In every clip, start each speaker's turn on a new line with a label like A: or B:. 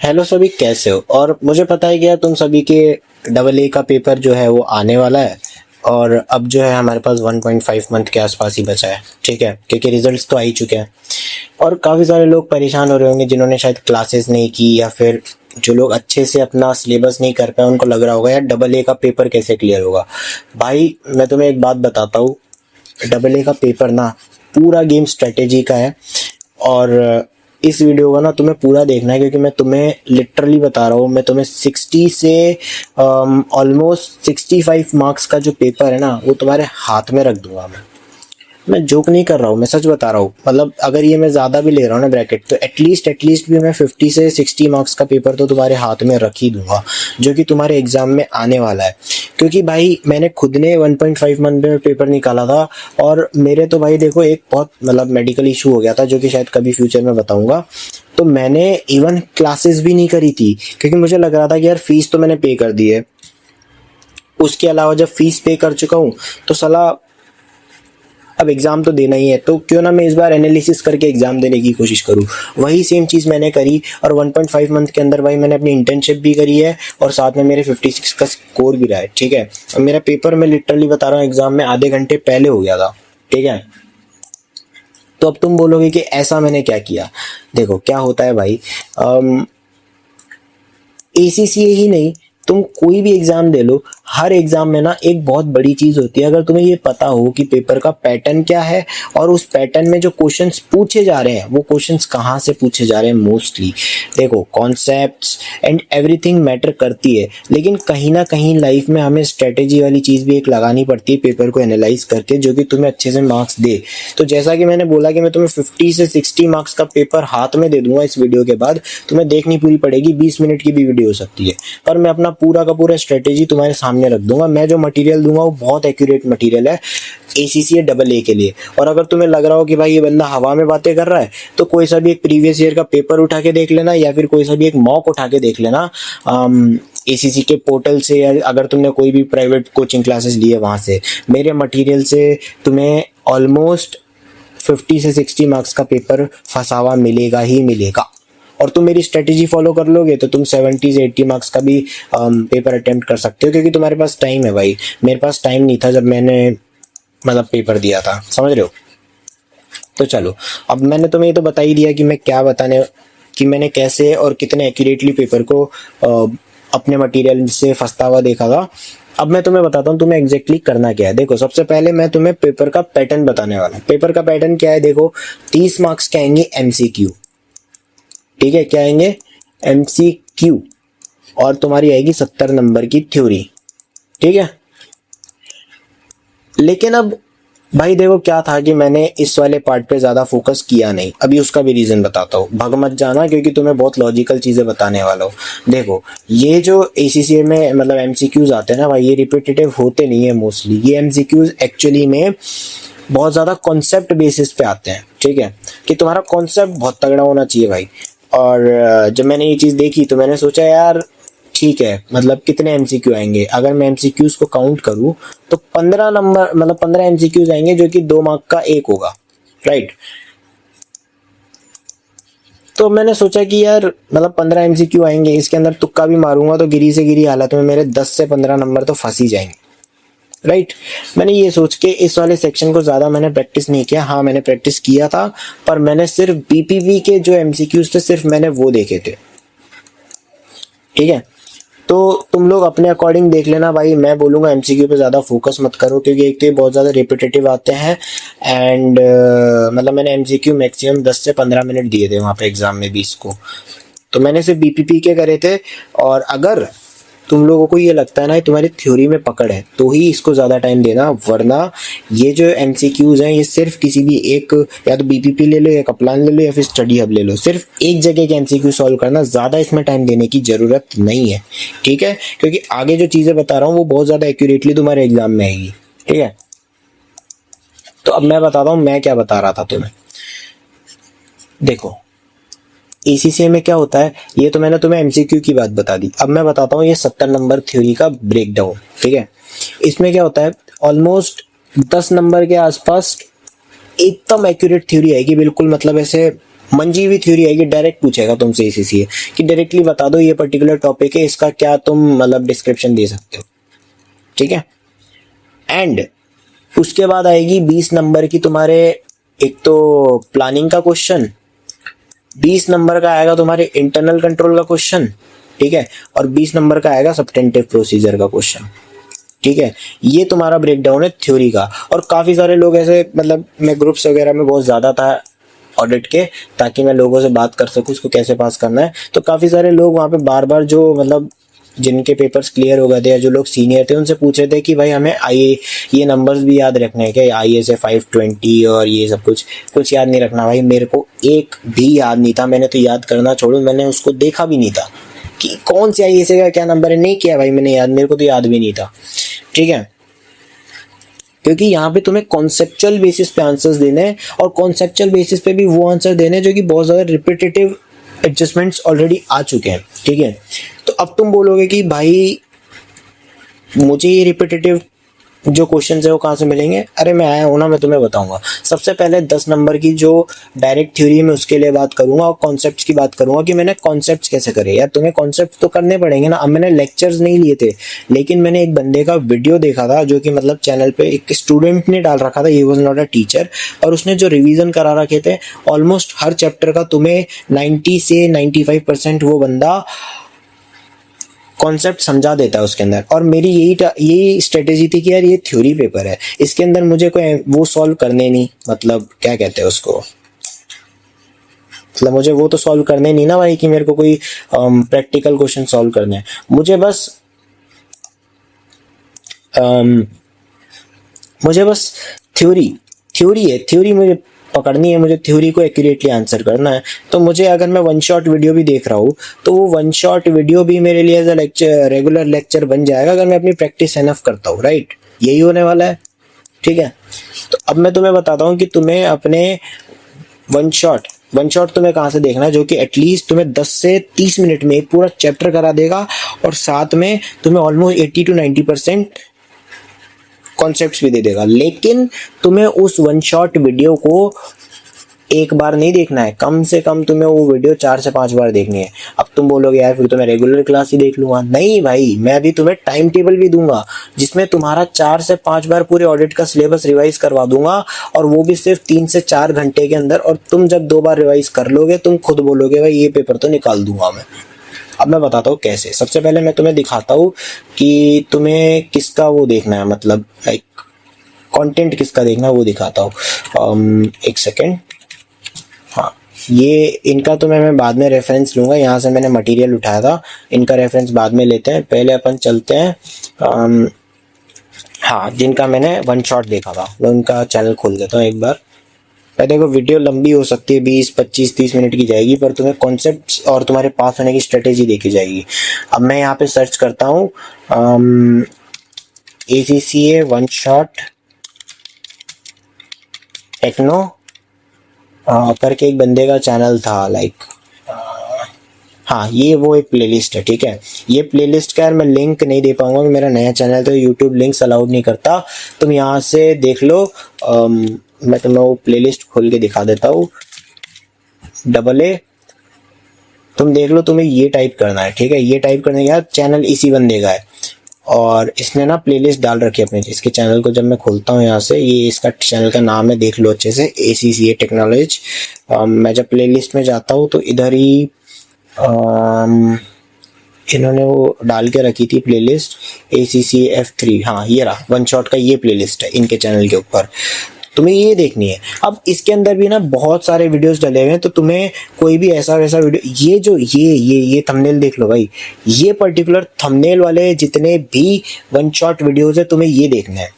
A: Hello सभी, कैसे हो? और मुझे पता है कि यार तुम सभी के डबल ए का पेपर जो है वो आने वाला है। और अब जो है हमारे पास 1.5 मंथ के आसपास ही बचा है, ठीक है, क्योंकि रिजल्ट्स तो आ ही चुके हैं। और काफ़ी सारे लोग परेशान हो रहे होंगे जिन्होंने शायद क्लासेस नहीं की, या फिर जो लोग अच्छे से अपना सिलेबस नहीं कर पाए, उनको लग रहा होगा यार डबल ए का पेपर कैसे क्लियर होगा। भाई मैं तुम्हें एक बात बताता हूँ, डबल ए का पेपर ना पूरा गेम स्ट्रेटेजी का है। और इस वीडियो का ना तुम्हें पूरा देखना है, क्योंकि मैं तुम्हें लिटरली बता रहा हूँ, मैं तुम्हें 60 से ऑलमोस्ट 65 मार्क्स का जो पेपर है ना वो तुम्हारे हाथ में रख दूंगा। मैं जोक नहीं कर रहा हूँ, मैं सच बता रहा हूँ। मतलब अगर ये मैं ज़्यादा भी ले रहा हूँ ना ब्रैकेट, तो एटलीस्ट भी मैं 50 से 60 मार्क्स का पेपर तो तुम्हारे हाथ में रख ही दूंगा, जो कि तुम्हारे एग्जाम में आने वाला है। क्योंकि भाई मैंने खुद ने 1.5 मंथ में पेपर निकाला था, और मेरे तो भाई देखो एक बहुत मतलब मेडिकल इशू हो गया था, जो कि शायद कभी फ्यूचर में बताऊंगा। तो मैंने इवन क्लासेस भी नहीं करी थी, क्योंकि मुझे लग रहा था कि यार फीस तो मैंने पे कर दी है। उसके अलावा जब फीस पे कर चुका हूँ तो सला अब एग्ज़ाम तो देना ही है, तो क्यों ना मैं इस बार एनालिसिस करके एग्ज़ाम देने की कोशिश करूँ। वही सेम चीज़ मैंने करी, और 1.5 मंथ के अंदर भाई मैंने अपनी इंटर्नशिप भी करी है, और साथ में मेरे 56 का स्कोर भी रहा है, ठीक है। और मेरा पेपर मैं लिटरली बता रहा हूँ एग्ज़ाम में आधे घंटे पहले हो गया था, ठीक है। तो अब तुम बोलोगे कि ऐसा मैंने क्या किया। देखो क्या होता है भाई, एसीसीए ही नहीं, तुम कोई भी एग्जाम दे लो, हर एग्जाम में ना एक बहुत बड़ी चीज होती है। अगर तुम्हें ये पता हो कि पेपर का पैटर्न क्या है, और उस पैटर्न में जो क्वेश्चंस पूछे जा रहे हैं वो क्वेश्चंस कहाँ से पूछे जा रहे हैं मोस्टली। देखो कॉन्सेप्ट्स एंड एवरीथिंग मैटर करती है, लेकिन कहीं ना कहीं लाइफ में हमें स्ट्रेटेजी वाली चीज भी एक लगानी पड़ती है पेपर को एनालाइज करके, जो कि तुम्हें अच्छे से मार्क्स दे। तो जैसा कि मैंने बोला कि मैं तुम्हें 50 से 60 मार्क्स का पेपर हाथ में दे दूंगा इस वीडियो के बाद। तुम्हें देखनी पूरी पड़ेगी, 20 मिनट की भी वीडियो हो सकती है, पर मैं अपना पूरा का पूरा स्ट्रेटेजी तुम्हारे सामने रख दूंगा। मैं जो मटेरियल दूंगा वो बहुत एक्यूरेट मटेरियल है एसीसीए डबल ए के लिए। और अगर तुम्हें लग रहा हो कि भाई ये बंदा हवा में बातें कर रहा है, तो कोई सा भी एक प्रीवियस ईयर का पेपर उठा के देख लेना, या फिर कोई सा भी एक मॉक उठा के देख लेना एसीसी के पोर्टल से, या अगर तुमने कोई भी प्राइवेट कोचिंग क्लासेस लिए वहां से, मेरे मटेरियल से तुम्हें ऑलमोस्ट 50 से 60 मार्क्स का पेपर फंसावा मिलेगा ही मिलेगा। और तुम मेरी स्ट्रेटेजी फॉलो कर लोगे तो तुम 70 से 80 मार्क्स का भी पेपर अटेम्प्ट कर सकते हो, क्योंकि तुम्हारे पास टाइम है भाई। मेरे पास टाइम नहीं था जब मैंने मतलब पेपर दिया था, समझ रहे हो। तो चलो, अब मैंने तुम्हें ये तो बता ही दिया कि मैं क्या बताने, कि मैंने कैसे और कितने एक्यूरेटली पेपर को अपने मटेरियल से फंसता हुआ देखा था। अब मैं तुम्हें बताता हूँ तुम्हें एग्जैक्टली करना क्या है। देखो सबसे पहले मैं तुम्हें पेपर का पैटर्न बताने वाला हूँ। पेपर का पैटर्न क्या है, देखो 30 मार्क्स के आएंगे एमसीक्यू, ठीक है, क्या आएंगे एमसीक्यू, और तुम्हारी आएगी 70 नंबर की थ्योरी, ठीक है। लेकिन अब भाई देखो क्या था कि मैंने इस वाले पार्ट पे ज्यादा फोकस किया नहीं। अभी उसका भी रीजन बताता हूँ, भग मत जाना, क्योंकि तुम्हें बहुत लॉजिकल चीजें बताने वाला हूँ। देखो ये जो एसीसीए में मतलब एमसीक्यूज आते हैं ना भाई, ये रिपीटेटिव होते नहीं है मोस्टली। ये एमसीक्यूज एक्चुअली में बहुत ज्यादा कॉन्सेप्ट बेसिस पे आते हैं, ठीक है, कि तुम्हारा कॉन्सेप्ट बहुत तगड़ा होना चाहिए भाई। और जब मैंने ये चीज देखी तो मैंने सोचा यार ठीक है, मतलब कितने एमसीक्यू आएंगे। अगर मैं एमसीक्यूज को काउंट करूं तो 15 नंबर मतलब 15 एमसीक्यूज आएंगे, जो कि 2 मार्क का एक होगा, राइट। तो मैंने सोचा कि यार मतलब 15 एमसीक्यू आएंगे, इसके अंदर तुक्का भी मारूंगा तो गिरी से गिरी हालत में मेरे 10 से 15 नंबर तो फंस ही जाएंगे, राइट। मैंने ये सोच के इस वाले सेक्शन को ज्यादा मैंने प्रैक्टिस नहीं किया। हाँ मैंने प्रैक्टिस किया था, पर मैंने सिर्फ बीपीवी के जो एमसीक्यूज थे सिर्फ मैंने वो देखे थे, ठीक है। तो तुम लोग अपने अकॉर्डिंग देख लेना भाई। मैं बोलूंगा एमसीक्यू पे ज्यादा फोकस मत करो, क्योंकि एक तो ये बहुत ज्यादा रिपीटेटिव आते हैं, एंड मतलब मैंने एमसीक्यू मैक्सिमम 10 से 15 मिनट दिए थे वहां पे एग्जाम में 20 को, तो मैंने सिर्फ बीपीपी के करे थे। और अगर तुम लोगों को ये लगता है ना तुम्हारी थ्योरी में पकड़ है, तो ही इसको ज्यादा टाइम देना, वरना ये जो एमसीक्यूज हैं ये सिर्फ किसी भी एक, या तो बीपीपी ले लो, या कप्लान ले लो, या फिर स्टडी हब ले लो, सिर्फ एक जगह के एमसीक्यू सॉल्व करना, ज्यादा इसमें टाइम देने की जरूरत नहीं है, ठीक है। क्योंकि आगे जो चीजें बता रहा हूँ वो बहुत ज्यादा एक्यूरेटली तुम्हारे एग्जाम में आएगी, ठीक है। तो अब मैं बताता हूँ मैं क्या बता रहा था तुम्हें। देखो एसीसीए में क्या होता है, ये तो मैंने तुम्हें एमसीक्यू की बात बता दी। अब मैं बताता हूँ ये 70 नंबर थ्योरी का ब्रेकडाउन, ठीक है। इसमें क्या होता है, ऑलमोस्ट 10 नंबर के आसपास एकदम एक्यूरेट थ्योरी आएगी, बिल्कुल मतलब ऐसे मंजीवी थ्योरी आएगी, डायरेक्ट पूछेगा तुमसे एसीसीए कि डायरेक्टली बता दो ये पर्टिकुलर टॉपिक है, इसका क्या तुम मतलब डिस्क्रिप्शन दे सकते हो, ठीक है। एंड उसके बाद आएगी 20 नंबर की तुम्हारे, एक तो प्लानिंग का क्वेश्चन, 20 नंबर का आएगा तुम्हारे इंटरनल कंट्रोल का क्वेश्चन, ठीक है, और 20 नंबर का आएगा सब्सटेंटिव प्रोसीजर का क्वेश्चन, ठीक है। ये तुम्हारा ब्रेकडाउन है थ्योरी का। और काफी सारे लोग ऐसे, मतलब मैं ग्रुप्स वगैरह में बहुत ज्यादा था ऑडिट के, ताकि मैं लोगों से बात कर सकूं उसको कैसे पास करना है, तो काफी सारे लोग वहां पे बार बार जो मतलब जिनके पेपर्स क्लियर हो गए थे या जो लोग सीनियर थे उनसे पूछ रहे थे कि भाई हमें आई ये नंबर्स भी याद रखने हैं क्या, आई से 520 और ये सब कुछ याद नहीं रखना। भाई मेरे को एक भी याद नहीं था, मैंने तो याद करना छोड़ो, मैंने उसको देखा भी नहीं था कि कौन सी आई का क्या नंबर है, नहीं किया भाई मैंने याद, मेरे को तो याद भी नहीं था, ठीक है। क्योंकि यहाँ पे तुम्हें कॉन्सेप्चुअल बेसिस पे आंसर्स देने हैं, और कॉन्सेप्चुअल बेसिस पे भी वो आंसर देने हैं जो कि बहुत ज़्यादा रिपीटेटिव एडजस्टमेंट्स ऑलरेडी आ चुके हैं, ठीक है। तो अब तुम बोलोगे कि भाई मुझे ये रिपीटेटिव जो क्वेश्चन है वो कहाँ से मिलेंगे, अरे मैं आया हूँ ना, मैं तुम्हें बताऊंगा। सबसे पहले 10 नंबर की जो डायरेक्ट थ्योरी में उसके लिए बात करूंगा, और कॉन्सेप्ट्स की बात करूंगा कि मैंने कॉन्सेप्ट्स कैसे करे। यार तुम्हें कॉन्सेप्ट्स तो करने पड़ेंगे ना। अब मैंने लेक्चर्स नहीं लिए थे, लेकिन मैंने एक बंदे का वीडियो देखा था जो कि मतलब चैनल पे एक स्टूडेंट ने डाल रखा था, he was not a teacher, और उसने जो रिवीजन करा रखे थे ऑलमोस्ट हर चैप्टर का तुम्हें 90 से 95% वो बंदा कॉन्सेप्ट समझा देता है उसके अंदर। और मेरी यही स्ट्रेटेजी थी कि यार ये थ्योरी पेपर है, इसके अंदर मुझे कोई वो सॉल्व करने नहीं, मतलब क्या कहते हैं उसको, मतलब मुझे वो तो सॉल्व करने नहीं ना भाई कि मेरे को कोई प्रैक्टिकल क्वेश्चन सॉल्व करने हैं, मुझे बस थ्योरी मुझे पकड़नी है, मुझे थ्योरी को एक्यूरेटली आंसर करना है। तो मुझे अगर मैं वन शॉट वीडियो भी देख रहा हूँ तो वो वन शॉट वीडियो भी मेरे लिए as a lecture, regular lecture बन जाएगा अगर मैं अपनी प्रैक्टिस एनफ करता हूँ, राइट। यही होने वाला है, ठीक है। तो अब मैं तुम्हें बताता हूँ कि तुम्हें अपने वन शॉट तुम्हें कहाँ से देखना है जो कि एटलीस्ट तुम्हें 10 से 30 मिनट में एक पूरा चैप्टर करा देगा, और साथ में तुम्हें ऑलमोस्ट 80 to 90% कॉन्सेप्ट्स भी दे देगा। लेकिन तुम्हें उस वन शॉट वीडियो को एक बार नहीं देखना है, कम से कम तुम्हें वो वीडियो 4 से 5 बार देखनी है। अब तुम बोलोगे यार फिर तो मैं रेगुलर क्लास ही देख लूंगा। नहीं भाई, मैं अभी तुम्हें टाइम टेबल भी दूंगा जिसमें तुम्हारा 4 से 5 बार पूरे ऑडिट का सिलेबस रिवाइज करवा दूंगा, और वो भी सिर्फ 3 से 4 घंटे के अंदर। और तुम जब 2 बार रिवाइज कर लोगे तुम खुद बोलोगे भाई ये पेपर तो निकाल दूंगा मैं। अब मैं बताता हूँ कैसे। सबसे पहले मैं तुम्हें दिखाता हूँ कि तुम्हें किसका वो देखना है, मतलब लाइक कंटेंट किसका देखना है वो दिखाता हूँ। एक सेकेंड। हाँ, ये इनका तो मैं बाद में रेफरेंस लूँगा, यहाँ से मैंने मटेरियल उठाया था, इनका रेफरेंस बाद में लेते हैं। पहले अपन चलते हैं हाँ, जिनका मैंने वन शॉट देखा था मैं उनका चैनल खोल देता हूँ एक बार। मैं देखो वीडियो लंबी हो सकती है, 20, 25, 30 मिनट की जाएगी, पर तुम्हें कॉन्सेप्ट्स और तुम्हारे पास होने की स्ट्रेटेजी देखी जाएगी। अब मैं यहाँ पे सर्च करता हूँ ACCA वन शॉट टेक्नो करके एक बंदे का चैनल था, लाइक हाँ, ये वो एक प्लेलिस्ट है, ठीक है। ये प्लेलिस्ट का यार मैं लिंक नहीं दे पाऊंगा कि मेरा नया चैनल तो यूट्यूब लिंक्स अलाउड नहीं करता। तुम यहाँ से देख लो, मैं तुम्हें वो प्लेलिस्ट खोल के दिखा देता हूँ। AA तुम देख लो, तुम्हें ये टाइप करना है, ठीक है। ये टाइप करने के बाद चैनल इसी बंदे का है, और इसने ना प्लेलिस्ट डाल रखी है अपने। इसके चैनल को जब मैं खोलता हूँ यहाँ से, ये इसका चैनल का नाम है, देख लो अच्छे से, ACCA टेक्नोलॉजी। मैं जब प्लेलिस्ट में जाता हूँ तो इधर ही इन्होंने वो डाल के रखी थी प्लेलिस्ट ACCA F3। हाँ, ये रहा वन शॉट का, ये प्लेलिस्ट है इनके चैनल के ऊपर, तुम्हें ये देखनी है। अब इसके अंदर भी ना बहुत सारे वीडियोस डले हुए हैं, तो तुम्हें कोई भी ऐसा वैसा वीडियो, ये जो ये थंबनेल देख लो भाई, ये पर्टिकुलर थंबनेल वाले जितने भी वन शॉट वीडियोस है तुम्हें ये देखना है।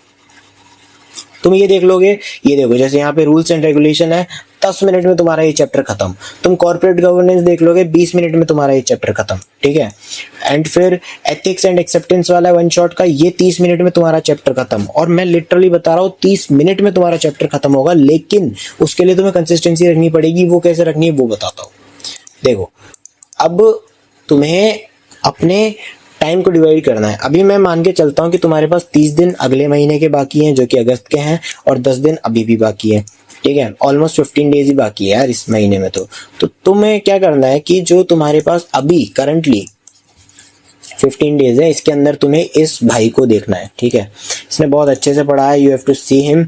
A: तुम ये देख लोगे, ये देखो जैसे यहाँ पे रूल्स एंड रेगुलेशन है, 10 मिनट में तुम्हारा ये चैप्टर खत्म। तुम कॉर्पोरेट गवर्नेंस देख लोगे, 20 मिनट में तुम्हारा ये चैप्टर खत्म, ठीक है। एंड फिर एथिक्स एंड एक्सेप्टेंस वाला वन शॉट का, ये 30 मिनट में तुम्हारा चैप्टर खत्म। और मैं लिटरली बता रहा हूँ 30 मिनट में तुम्हारा चैप्टर खत्म होगा, लेकिन उसके लिए तुम्हें कंसिस्टेंसी रखनी पड़ेगी। वो कैसे रखनी है वो बताता हूँ। देखो, अब तुम्हें अपने टाइम को डिवाइड करना है। अभी मैं मान के चलता हूँ कि तुम्हारे पास 30 दिन अगले महीने के बाकी हैं जो कि अगस्त के हैं, और 10 दिन अभी भी बाकी है, ठीक है। ऑलमोस्ट 15 डेज ही बाकी है यार इस महीने में। तो तुम्हें क्या करना है कि जो तुम्हारे पास अभी करंटली 15 डेज है, इसके अंदर तुम्हें इस भाई को देखना है, ठीक है। इसने बहुत अच्छे से पढ़ा है, you have to see him.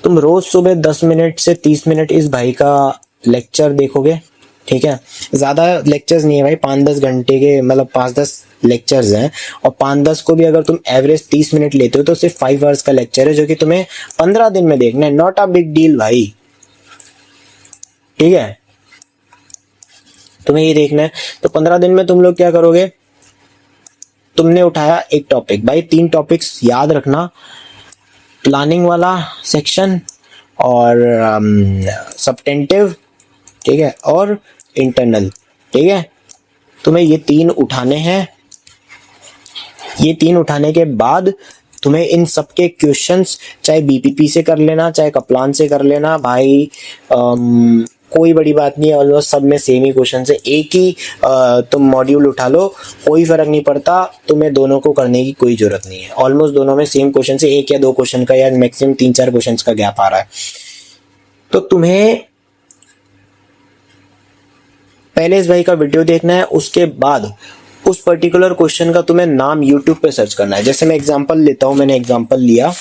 A: तुम रोज सुबह 10 मिनट से 30 मिनट इस भाई का लेक्चर देखोगे, ठीक है। ज्यादा लेक्चर्स नहीं है भाई, 5-10 घंटे के, मतलब 5-10 लेक्चर्स हैं, और 5-10 को भी अगर तुम एवरेज 30 मिनट लेते हो तो सिर्फ 5 आवर्स का लेक्चर है, जो कि तुम्हें 15 दिन में देखना है। नॉट अ बिग डील भाई, ठीक है। तुम्हें ये देखना है। तो 15 दिन में तुम लोग क्या करोगे, तुमने उठाया एक टॉपिक, भाई 3 टॉपिक्स याद रखना, प्लानिंग वाला सेक्शन और सब्टेंटिव, ठीक है, और इंटरनल, ठीक है। तुम्हें ये 3 उठाने हैं। ये 3 उठाने के बाद तुम्हें इन सब के क्वेश्चंस चाहे बीपीपी से कर लेना, चाहे कप्लान से कर लेना भाई, कोई बड़ी बात नहीं है, ऑलमोस्ट सब में सेम ही क्वेश्चन है। एक ही तुम मॉड्यूल उठा लो, कोई फर्क नहीं पड़ता, तुम्हें दोनों को करने की कोई जरूरत नहीं है। ऑलमोस्ट दोनों में सेम क्वेश्चन है, 1 या 2 क्वेश्चन का या मैक्सिमम 3-4 क्वेश्चन का गैप आ रहा है। तो तुम्हें पहले इस भाई का वीडियो देखना है, उसके बाद उस पर्टिकुलर क्वेश्चन का तुम्हें नाम यूट्यूब पे सर्च करना है। जैसे मैं एग्जांपल लेता हूं, मैंने एग्जांपल लिया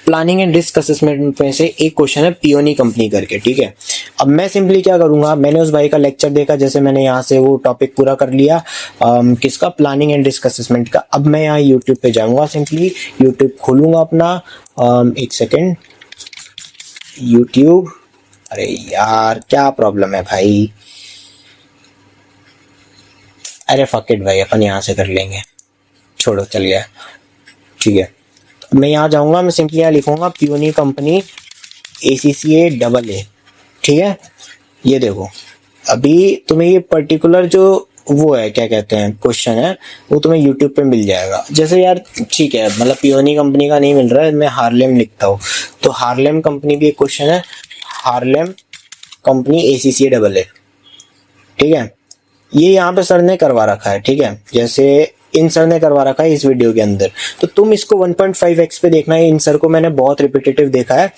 A: प्लानिंग एंड रिस्क असेसमेंट में से एक क्वेश्चन है पियोनी कंपनी करके, ठीक है। अब मैं सिंपली क्या करूंगा, मैंने उस भाई का लेक्चर देखा, जैसे मैंने यहाँ से वो टॉपिक पूरा कर लिया, किसका, प्लानिंग एंड रिस्क असेसमेंट का। अब मैं यहाँ यूट्यूब पे जाऊंगा, सिंपली यूट्यूब खोलूंगा अपना, एक सेकेंड, यूट्यूब, अरे यार क्या प्रॉब्लम है भाई, अरे फक इट भाई, अपन यहाँ से कर लेंगे, छोड़ो, चल गया, ठीक है। मैं यहाँ जाऊंगा, मैं सिंपली यहाँ लिखूंगा पियोनी कंपनी ACCA AA, ठीक है। ये देखो, अभी तुम्हें ये पर्टिकुलर जो वो है, क्या कहते हैं, क्वेश्चन है, वो तुम्हें यूट्यूब पे मिल जाएगा। जैसे यार ठीक है, मतलब पियोनी कंपनी का नहीं मिल रहा है, मैं हार्लेम लिखता हूँ, तो हार्लेम कंपनी भी एक क्वेश्चन है, हार्लेम कंपनी ACCA AA, ठीक है। ये यहाँ पे सर ने करवा रखा है, ठीक है, जैसे इन सर ने करवा रखा है इस वीडियो के अंदर। तो तुम इसको 1.5x पे देखना है। इन सर को मैंने बहुत रिपीटेटिव देखा है,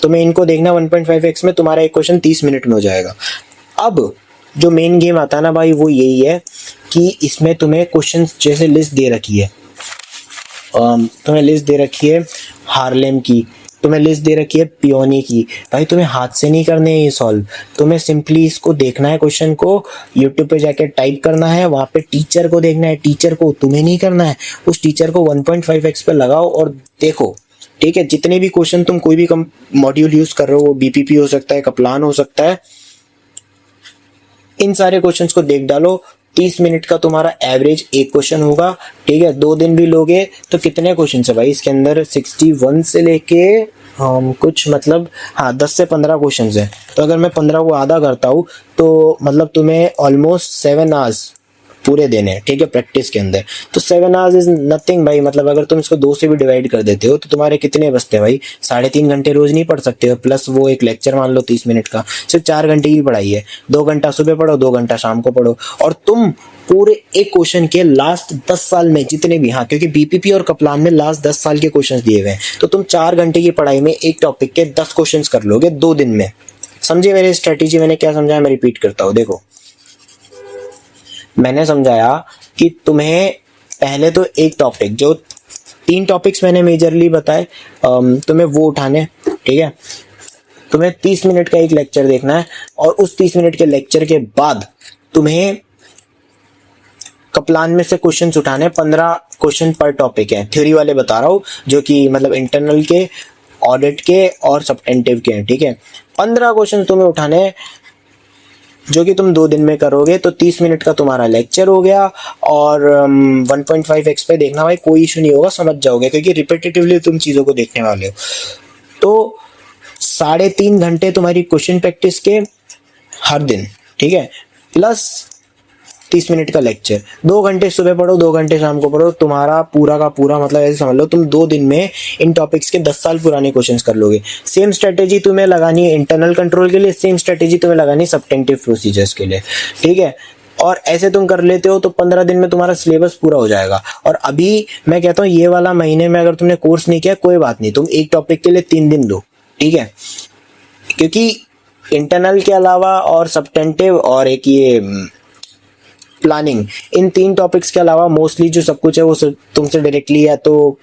A: तो मैं इनको देखना 1.5x में, तुम्हारा एक क्वेश्चन 30 मिनट में हो जाएगा। अब जो मेन गेम आता है ना भाई, वो यही है कि इसमें तुम्हें क्वेश्चन जैसे लिस्ट दे रखी है, तुम्हें लिस्ट दे रखी है हार्लेम की, तुम्हें लिस्ट दे रखी है पियोनी की, भाई तुम्हें हाथ से नहीं करने हैं ये सॉल्व, तुम्हें सिंपली इसको देखना है, क्वेश्चन को यूट्यूब पे जाके टाइप करना है, वहाँ पे टीचर को देखना है, टीचर को, तुम्हें नहीं करना है। उस टीचर को 1.5x पे लगाओ और देखो, ठीक है। जितने भी क्वेश्चन तुम कोई भी मॉड्यूल यूज कर रहे हो, वो बीपीपी हो सकता है, कप्लान हो सकता है, इन सारे क्वेश्चंस को देख डालो। 30 मिनट का तुम्हारा एवरेज एक क्वेश्चन होगा, ठीक है। 2 दिन भी लोगे तो कितने क्वेश्चन है भाई इसके अंदर, 61 से लेके कुछ मतलब, हाँ 10 से 15 क्वेश्चन है। तो अगर मैं 15 को आधा करता हूँ तो मतलब तुम्हें ऑलमोस्ट 7 आवर्स पूरे देने हैं, ठीक है, प्रैक्टिस के अंदर। तो 7 आवर्स इज नथिंग भाई, मतलब अगर तुम इसको 2 से भी डिवाइड कर देते हो तो तुम्हारे कितने बचते हैं भाई, 3.5 घंटे रोज नहीं पढ़ सकते हो, प्लस वो एक लेक्चर मान लो 30 मिनट का, सिर्फ 4 घंटे की पढ़ाई है। 2 घंटा सुबह पढ़ो, 2 घंटा शाम को पढ़ो, और तुम पूरे एक क्वेश्चन के लास्ट 10 साल में जितने भी, हाँ क्योंकि बीपीपी और कप्लान में लास्ट 10 साल के क्वेश्चन दिए हुए हैं, तो तुम 4 घंटे की पढ़ाई में एक टॉपिक के 10 क्वेश्चन कर लोगे 2 दिन में। समझे मेरी स्ट्रेटेजी, मैंने क्या समझाया, मैं रिपीट करता हूँ। देखो मैंने समझाया कि तुम्हें पहले तो एक टॉपिक, जो 3 टॉपिक्स मैंने मेजरली बताए, तुम्हें वो उठाने, ठीक है। तुम्हें 30 मिनट का एक लेक्चर देखना है, और उस 30 मिनट के लेक्चर के बाद तुम्हें कप्लान में से क्वेश्चंस उठाने, 15 क्वेश्चन पर टॉपिक है, थ्योरी वाले बता रहा हूँ, जो कि मतलब इंटरनल के, ऑडिट के और सब्टेंटिव के हैं, ठीक है। 15 क्वेश्चन तुम्हें उठाने, जो कि तुम 2 दिन में करोगे, तो 30 मिनट का तुम्हारा लेक्चर हो गया। और 1.5x पे देखना भाई, कोई इशू नहीं होगा, समझ जाओगे, क्योंकि रिपीटेटिवली तुम चीज़ों को देखने वाले हो। तो 3.5 घंटे तुम्हारी क्वेश्चन प्रैक्टिस के हर दिन, ठीक है, प्लस 30 मिनट का लेक्चर। 2 घंटे सुबह पढ़ो, 2 घंटे शाम को पढ़ो, तुम्हारा पूरा का पूरा मतलब ऐसे समझ लो तुम 2 दिन में इन टॉपिक्स के 10 साल पुराने क्वेश्चंस कर लोगे। सेम स्ट्रेटेजी तुम्हें लगानी है इंटरनल कंट्रोल के लिए, सेम स्ट्रेटेजी तुम्हें लगानी है सब्टेंटिव प्रोसीजर्स के लिए, ठीक है। और ऐसे तुम कर लेते हो तो 15 दिन में तुम्हारा सिलेबस पूरा हो जाएगा। और अभी मैं कहता हूँ ये वाला महीने में अगर तुमने कोर्स नहीं किया कोई बात नहीं, तुम एक टॉपिक के लिए 3 दिन लो, ठीक है, क्योंकि इंटरनल के अलावा और सब्टेंटिव और एक ये प्लानिंग, इन 3 टॉपिक्स के अलावा मोस्टली जो सब कुछ है वो तुमसे डायरेक्टली या तो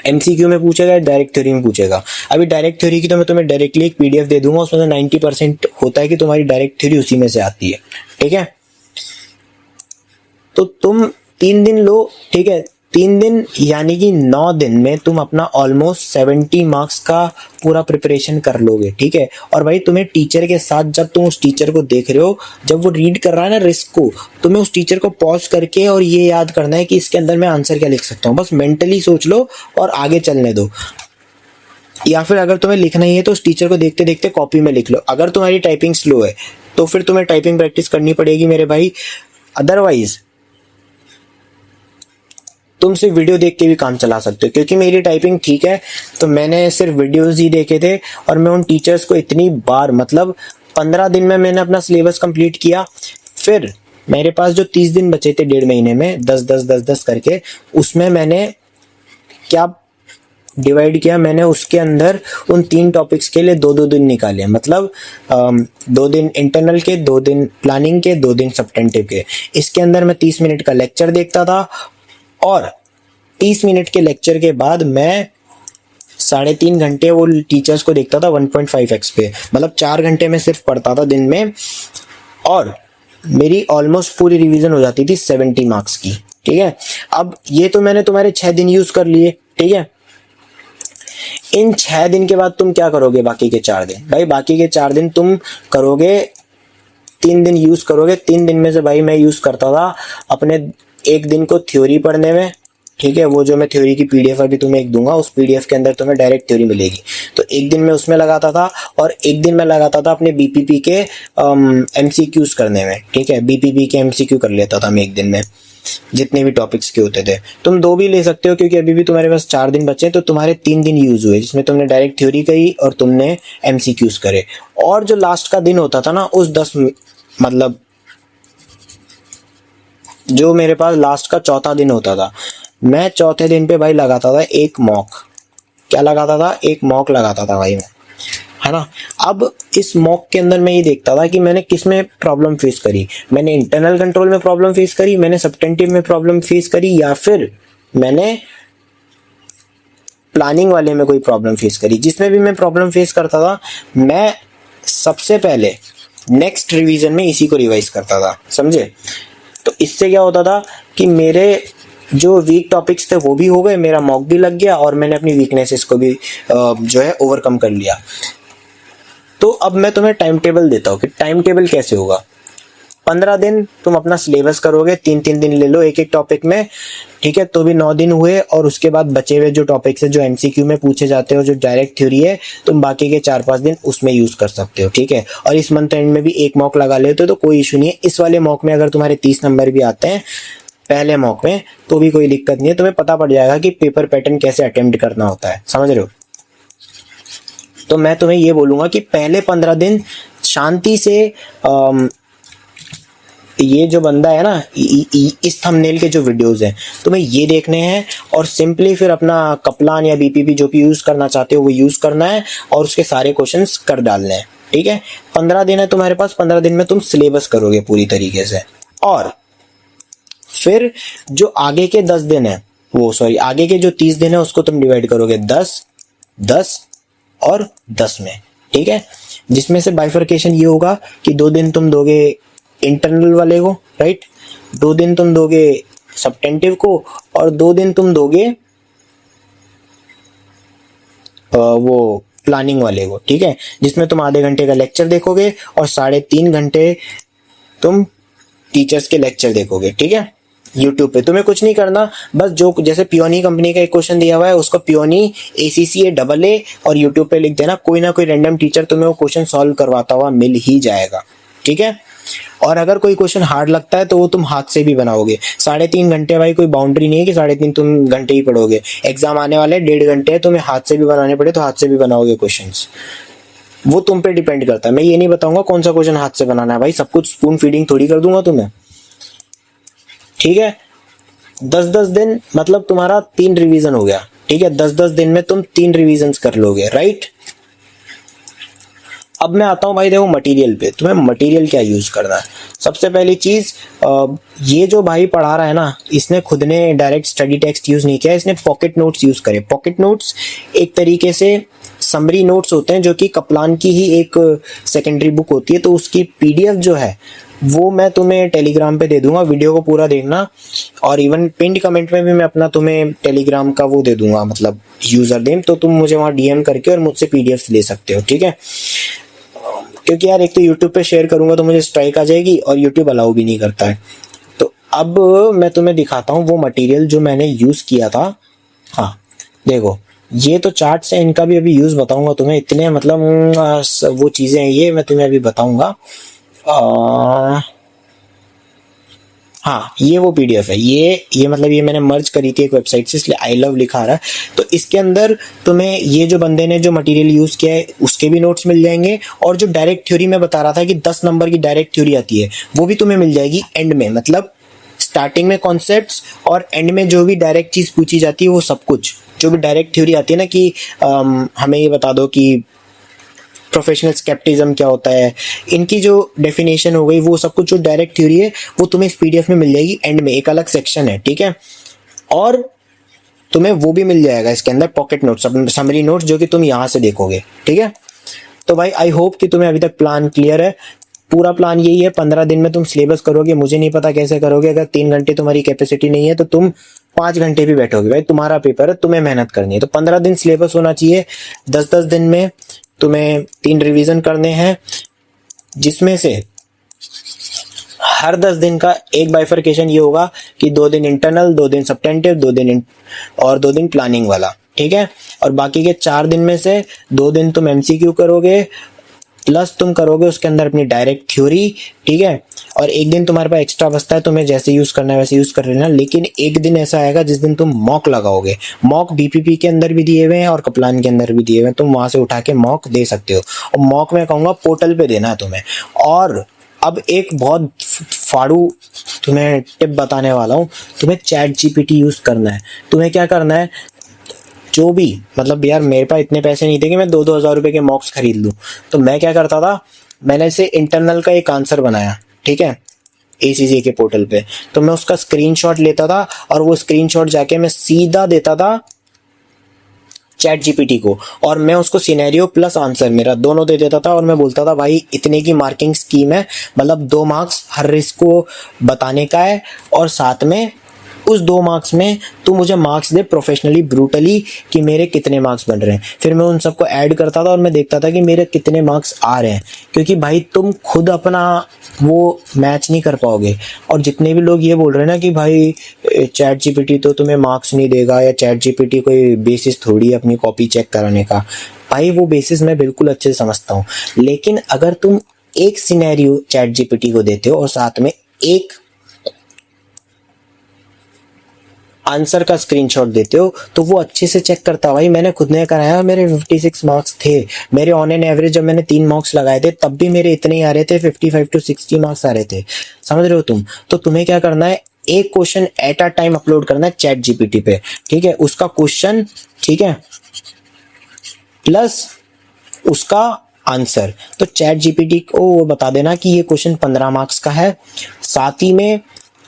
A: एमसीक्यू में पूछेगा, डायरेक्ट थ्योरी में पूछेगा। अभी डायरेक्ट थ्योरी की तो मैं तुम्हें डायरेक्टली एक पीडीएफ दे दूंगा, उसमें 90% होता है कि तुम्हारी डायरेक्ट थ्योरी उसी में से आती है, ठीक है। तो तुम 3 दिन लो, ठीक है, 3 दिन यानी कि 9 दिन में तुम अपना ऑलमोस्ट 70 मार्क्स का पूरा प्रिपरेशन कर लोगे, ठीक है। और भाई तुम्हें टीचर के साथ, जब तुम उस टीचर को देख रहे हो, जब वो रीड कर रहा है ना रिस्क को, तुम्हें उस टीचर को पॉज करके और ये याद करना है कि इसके अंदर मैं आंसर क्या लिख सकता हूँ, बस मेंटली सोच लो और आगे चलने दो। या फिर अगर तुम्हें लिखना ही है तो उस टीचर को देखते देखते कॉपी में लिख लो। अगर तुम्हारी टाइपिंग स्लो है तो फिर तुम्हें टाइपिंग प्रैक्टिस करनी पड़ेगी मेरे भाई, अदरवाइज तुम सिर्फ वीडियो देख के भी काम चला सकते हो। क्योंकि मेरी टाइपिंग ठीक है तो मैंने सिर्फ वीडियोस ही देखे थे और मैं उन टीचर्स को इतनी बार, मतलब 15 दिन में मैंने अपना सिलेबस कंप्लीट किया। फिर मेरे पास जो 30 दिन बचे थे 1.5 महीने में 10-10-10-10 करके, उसमें मैंने क्या डिवाइड किया, मैंने उसके अंदर उन 3 टॉपिक्स के लिए 2-2 दिन निकाले। मतलब 2 दिन इंटरनल के, 2 दिन प्लानिंग के, 2 दिन सब्टेंटिव के। इसके अंदर मैं 30 मिनट का लेक्चर देखता था और 30 मिनट के लेक्चर के बाद मैं 3.5 घंटे वो टीचर्स को देखता था 1.5x पे, मतलब 4 घंटे में सिर्फ पढ़ता था दिन में और मेरी ऑलमोस्ट पूरी रिवीजन हो जाती थी 70 मार्क्स की, ठीक है। अब ये तो मैंने तुम्हारे 6 दिन यूज कर लिए, ठीक है। इन 6 दिन के बाद तुम क्या करोगे बाकी के 4 दिन? भाई बाकी के 4 दिन तुम करोगे, 3 दिन यूज करोगे। 3 दिन में से भाई मैं यूज करता था अपने एक दिन को थ्योरी पढ़ने में, ठीक है। वो जो मैं थ्योरी की पीडीएफ अभी तुम्हें एक दूंगा, उस पीडीएफ के अंदर तुम्हें डायरेक्ट थ्योरी मिलेगी, तो एक दिन मैं उसमें लगाता था और एक दिन मैं लगाता था अपने बीपीपी के एमसीक्यूज करने में, ठीक है। बीपीपी के एमसीक्यू कर लेता था मैं एक दिन में, जितने भी टॉपिक्स के होते थे। तुम 2 भी ले सकते हो क्योंकि अभी भी तुम्हारे पास 4 दिन बचे, तो तुम्हारे 3 दिन यूज हुए जिसमें तुमने डायरेक्ट थ्योरी करी और तुमने एमसीक्यूज करे। और जो लास्ट का दिन होता था ना, उस 10 मतलब जो मेरे पास लास्ट का चौथा दिन होता था, मैं चौथे दिन पे भाई लगाता था एक मॉक। क्या लगाता था? एक मॉक लगाता था भाई मैं, है ना। अब इस मॉक के अंदर मैं ये देखता था कि मैंने किस में प्रॉब्लम फेस करी। मैंने इंटरनल कंट्रोल में प्रॉब्लम फेस करी, मैंने सब्टेंटिव में प्रॉब्लम फेस करी, या फिर मैंने प्लानिंग वाले में कोई प्रॉब्लम फेस करी। जिसमें भी मैं प्रॉब्लम फेस करता था, मैं सबसे पहले नेक्स्ट रिवीजन में इसी को रिवाइज करता था, समझे। तो इससे क्या होता था कि मेरे जो वीक टॉपिक्स थे वो भी हो गए, मेरा मॉक भी लग गया और मैंने अपनी वीकनेसेस को भी जो है ओवरकम कर लिया। तो अब मैं तुम्हें टाइम टेबल देता हूँ कि टाइम टेबल कैसे होगा। 15 दिन तुम अपना सिलेबस करोगे, 3-3 दिन ले लो एक एक टॉपिक में, ठीक है। तो भी 9 दिन हुए और उसके बाद बचे हुए जो टॉपिक्स है जो एमसीक्यू में पूछे जाते हो, जो डायरेक्ट थ्योरी है, तुम बाकी के 4-5 दिन उसमें यूज कर सकते हो, ठीक है। और इस मंथ एंड में भी एक मॉक लगा लेते हो तो कोई इशू नहीं है। इस वाले मॉक में अगर तुम्हारे 30 नंबर भी आते हैं पहले मॉक में तो भी कोई दिक्कत नहीं है, तुम्हें पता पड़ जाएगा कि पेपर पैटर्न कैसे अटेम्प्ट करना होता है, समझ रहे हो। तो मैं तुम्हें ये बोलूंगा कि पहले 15 दिन शांति से ये जो बंदा है ना, इस थंबनेल के जो वीडियोस हैं तुम्हें ये देखने हैं और सिंपली फिर अपना कपलान या बीपीपी जो भी यूज करना चाहते हो वो यूज करना है और उसके सारे क्वेश्चंस कर डालने हैं, ठीक है। 15 दिन है तुम्हारे पास, 15 दिन में तुम सिलेबस करोगे पूरी तरीके से। और फिर जो आगे के 10 दिन है वो आगे के जो 30 दिन है उसको तुम डिवाइड करोगे 10, 10 और 10 में, ठीक है। जिसमें से बाइफर्केशन ये होगा कि 2 दिन तुम दोगे इंटरनल वाले को, राइट, 2 दिन तुम दोगे सब्टेंटिव को और 2 दिन तुम दोगे वो प्लानिंग वाले को, ठीक है। जिसमें तुम आधे घंटे का लेक्चर देखोगे और 3.5 घंटे तुम टीचर्स के लेक्चर देखोगे, ठीक है। यूट्यूब पे तुम्हें कुछ नहीं करना, बस जो जैसे पियोनी कंपनी का एक क्वेश्चन दिया हुआ है उसको पियोनी ACCA और यूट्यूब पे लिख देना, कोई ना कोई रैंडम टीचर तुम्हें वो क्वेश्चन सॉल्व करवाता हुआ मिल ही जाएगा, ठीक है। और अगर कोई क्वेश्चन हार्ड लगता है तो वो तुम हाथ से भी बनाओगे। 3.5 घंटे भाई कोई बाउंड्री नहीं है कि 3.5 तुम घंटे ही पढ़ोगे। एग्जाम आने वाले 1.5 घंटे है, तुम्हें हाथ से भी बनाने पड़े तो हाथ से भी बनाओगे क्वेश्चंस, वो तुम पे डिपेंड करता है। मैं ये नहीं बताऊंगा कौन सा क्वेश्चन हाथ से बनाना है भाई, सब कुछ स्पून फीडिंग थोड़ी कर दूंगा तुम्हें, ठीक है। 10-10 दिन मतलब तुम्हारा 3 रिवीजन हो गया, ठीक है। 10-10 दिन में तुम 3 रिवीजन्स कर लोगे, राइट। अब मैं आता हूं भाई देखो मटेरियल पे, तुम्हें मटेरियल क्या यूज करना है। सबसे पहली चीज, ये जो भाई पढ़ा रहा है ना, इसने खुद ने डायरेक्ट स्टडी टेक्स्ट यूज नहीं किया, इसने पॉकेट नोट्स यूज करे। पॉकेट नोट्स एक तरीके से समरी नोट्स होते हैं, जो कि कप्लान की ही एक सेकेंडरी बुक होती है। तो उसकी पीडीएफ जो है वो मैं तुम्हें टेलीग्राम पे दे दूंगा, वीडियो को पूरा देखना। और इवन पिंड कमेंट में भी मैं अपना तुम्हें टेलीग्राम का वो दे दूंगा, मतलब यूजर नेम, तो तुम मुझे वहां डीएम करके और मुझसे पीडीएफ ले सकते हो, ठीक है। क्योंकि यार एक तो यूट्यूब पे शेयर करूंगा तो मुझे स्ट्राइक आ जाएगी, और यूट्यूब अलाउ भी नहीं करता है। तो अब मैं तुम्हें दिखाता हूँ वो मटेरियल जो मैंने यूज किया था। हाँ देखो, ये तो चार्ट्स है, इनका भी अभी यूज बताऊंगा तुम्हें। इतने मतलब वो चीजें हैं, ये मैं तुम्हें अभी बताऊंगा। हाँ ये वो पीडीएफ है, ये मतलब ये मैंने मर्ज करी थी एक वेबसाइट से, इसलिए आई लव लिखा रहा है। तो इसके अंदर तुम्हें ये जो बंदे ने जो मटेरियल यूज किया है उसके भी नोट्स मिल जाएंगे, और जो डायरेक्ट थ्योरी में बता रहा था कि 10 नंबर की डायरेक्ट थ्योरी आती है, वो भी तुम्हें मिल जाएगी एंड में। मतलब स्टार्टिंग में कॉन्सेप्ट्स और एंड में जो भी डायरेक्ट चीज पूछी जाती है, वो सब कुछ जो भी डायरेक्ट थ्योरी आती है ना, कि हमें ये बता दो कि प्रोफेशनल स्केप्टिज्म क्या होता है, इनकी जो डेफिनेशन हो गई, वो सब कुछ जो डायरेक्ट थ्योरी है वो तुम्हें इस पीडीएफ में मिल जाएगी एंड में, एक अलग सेक्शन है, ठीक है। और तुम्हें वो भी मिल जाएगा इसके अंदर पॉकेट नोट्स, समरी नोट्स, जो कि तुम यहाँ से देखोगे, ठीक है। तो भाई आई होप कि तुम्हें अभी तक प्लान क्लियर है। पूरा प्लान यही है, 15 दिन में तुम सिलेबस करोगे। मुझे नहीं पता कैसे करोगे, अगर 3 घंटे तुम्हारी कैपेसिटी नहीं है तो तुम 5 घंटे भी बैठोगे भाई, तुम्हारा पेपर है, तुम्हें मेहनत करनी है। तो 15 दिन सिलेबस होना चाहिए, 10-10 दिन में तुम्हें 3 रिवीजन करने हैं, जिसमें से हर 10 दिन का एक बाइफर्केशन ये होगा कि 2 दिन इंटरनल, 2 दिन सब्टेंटिव, 2 दिन और 2 दिन प्लानिंग वाला, ठीक है। और बाकी के 4 दिन में से 2 दिन तुम एमसीक्यू करोगे, प्लस तुम करोगे उसके अंदर अपनी डायरेक्ट थ्योरी, ठीक है। और एक दिन तुम्हारे पास एक्स्ट्रा बचता है, तुम्हें जैसे यूज करना है वैसे यूज कर लेना। लेकिन एक दिन ऐसा आएगा जिस दिन तुम मॉक लगाओगे। मॉक बीपीपी के अंदर भी दिए हुए हैं और कप्लान के अंदर भी दिए हुए हैं, तुम वहां से उठा के मॉक दे सकते हो। और मॉक में कहूंगा पोर्टल पे देना है तुम्हें। और अब एक बहुत फाड़ू तुम्हें टिप बताने वाला हूँ, तुम्हें चैट जीपीटी यूज करना है। तुम्हें क्या करना है, जो भी मतलब यार मेरे पास इतने पैसे नहीं थे कि मैं 2-2 हज़ार रुपए के मॉक्स खरीद लूं, तो मैं क्या करता था, मैंने इसे इंटरनल का एक आंसर बनाया, ठीक है, एसीसी के पोर्टल पे। तो मैं उसका स्क्रीनशॉट लेता था और वो स्क्रीनशॉट जाके मैं सीधा देता था चैट जीपीटी को, और मैं उसको सिनेरियो प्लस आंसर मेरा दोनों दे देता था। और मैं बोलता था भाई इतने की मार्किंग स्कीम है, मतलब 2 मार्क्स हर रिस्क को बताने का है, और साथ में उस 2 मार्क्स में तू मुझे मार्क्स दे प्रोफेशनली ब्रूटली कि मेरे कितने मार्क्स बन रहे हैं। फिर मैं उन सबको ऐड करता था और मैं देखता था कि मेरे कितने मार्क्स आ रहे हैं, क्योंकि भाई तुम खुद अपना वो मैच नहीं कर पाओगे। और जितने भी लोग ये बोल रहे हैं ना कि भाई चैट जीपीटी तो तुम्हें मार्क्स नहीं देगा, या चैट जीपीटी कोई बेसिस थोड़ी है अपनी कॉपी चेक कराने का, भाई वो बेसिस मैं बिल्कुल अच्छे से समझता हूँ। लेकिन अगर तुम एक सिनेरियो चैट जीपीटी को देते हो और साथ में एक आंसर का स्क्रीनशॉट देते हो, तो वो अच्छे से चेक करता है। भाई मैंने खुद ने कराया, मेरे 56 मार्क्स थे मेरे ऑन एन एवरेज। जब मैंने 3 मार्क्स लगाए थे तब भी मेरे इतने ही आ रहे थे, 55 to 60 मार्क्स आ रहे थे, समझ रहे हो तुम। तो तुम्हें क्या करना है, एक question at a time upload करना है चैट जीपीटी पे, ठीक है, उसका क्वेश्चन, ठीक है, प्लस उसका आंसर। तो चैट जीपीटी को वो बता देना कि ये क्वेश्चन 15 मार्क्स का है, साथ ही में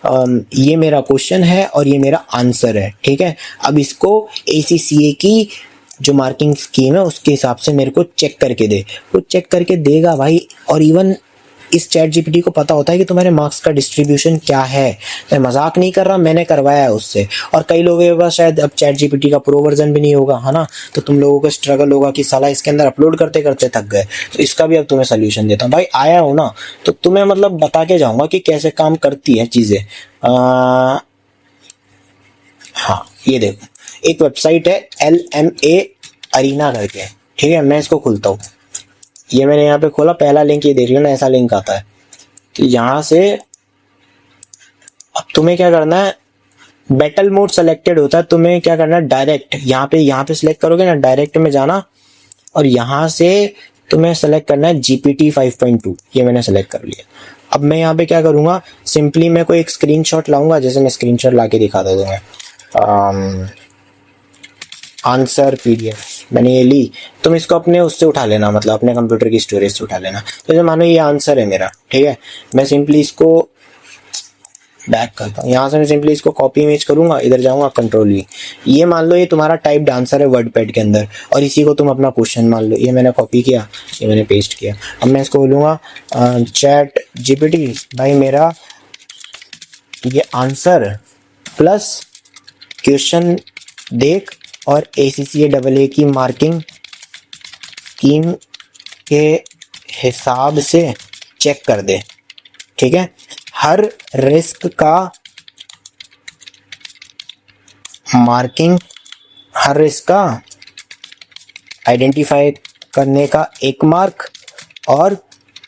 A: ये मेरा क्वेश्चन है और ये मेरा आंसर है, ठीक है। अब इसको ACCA की जो मार्किंग स्कीम है उसके हिसाब से मेरे को चेक करके दे। वो चेक करके देगा भाई। और इवन इस चैट जीपीटी को पता होता है कि तुम्हारे मार्क्स का डिस्ट्रीब्यूशन क्या है। मैं मजाक नहीं कर रहा, मैंने करवाया है उससे। और कई लोगों के पास शायद अब चैट जीपीटी का प्रो वर्जन भी नहीं होगा, है ना, तो तुम लोगों को स्ट्रगल होगा कि साला इसके अंदर अपलोड करते करते थक गए। तो इसका भी अब तुम्हें सोल्यूशन देता हूँ भाई। आया हो ना तो तुम्हें मतलब बता के जाऊंगा कि कैसे काम करती है चीजें। हाँ ये देखो, एक वेबसाइट है LMA अरीना करके, ठीक है। मैं इसको खुलता हूँ, ये मैंने यहाँ पे खोला, पहला लिंक ये देख लेना, ऐसा लिंक आता है। तो यहाँ से अब तुम्हें क्या करना है, बैटल मोड सेलेक्टेड होता है, तुम्हें क्या करना है, डायरेक्ट यहाँ पे सिलेक्ट करोगे ना, डायरेक्ट में जाना और यहाँ से तुम्हें सेलेक्ट करना है GPT 5.2, ये मैंने सेलेक्ट कर लिया। अब मैं यहाँ पे क्या करूँगा, सिंपली मैं कोई एक स्क्रीनशॉट लाऊंगा, जैसे मैं स्क्रीनशॉट ला के दिखा देता हूँ। आंसर PDF मैंने ये ली, तुम इसको अपने उससे उठा लेना, मतलब अपने कंप्यूटर की स्टोरेज से उठा लेना। तो जैसे मानो ये आंसर है मेरा, ठीक है, मैं सिंपली इसको बैक करता हूँ, यहाँ से मैं सिंपली इसको कॉपी इमेज करूंगा, इधर जाऊंगा कंट्रोल V, ये मान लो ये तुम्हारा टाइप्ड आंसर है वर्डपैड के अंदर, और इसी को तुम अपना क्वेश्चन मान लो, ये मैंने कॉपी किया, ये मैंने पेस्ट किया। अब मैं इसको बोलूँगा चैट GPT भाई मेरा ये आंसर प्लस क्वेश्चन देख और ACCA की मार्किंग स्कीम के हिसाब से चेक कर दे, ठीक है। हर रिस्क का मार्किंग, हर रिस्क का आइडेंटिफाई करने का 1 मार्क और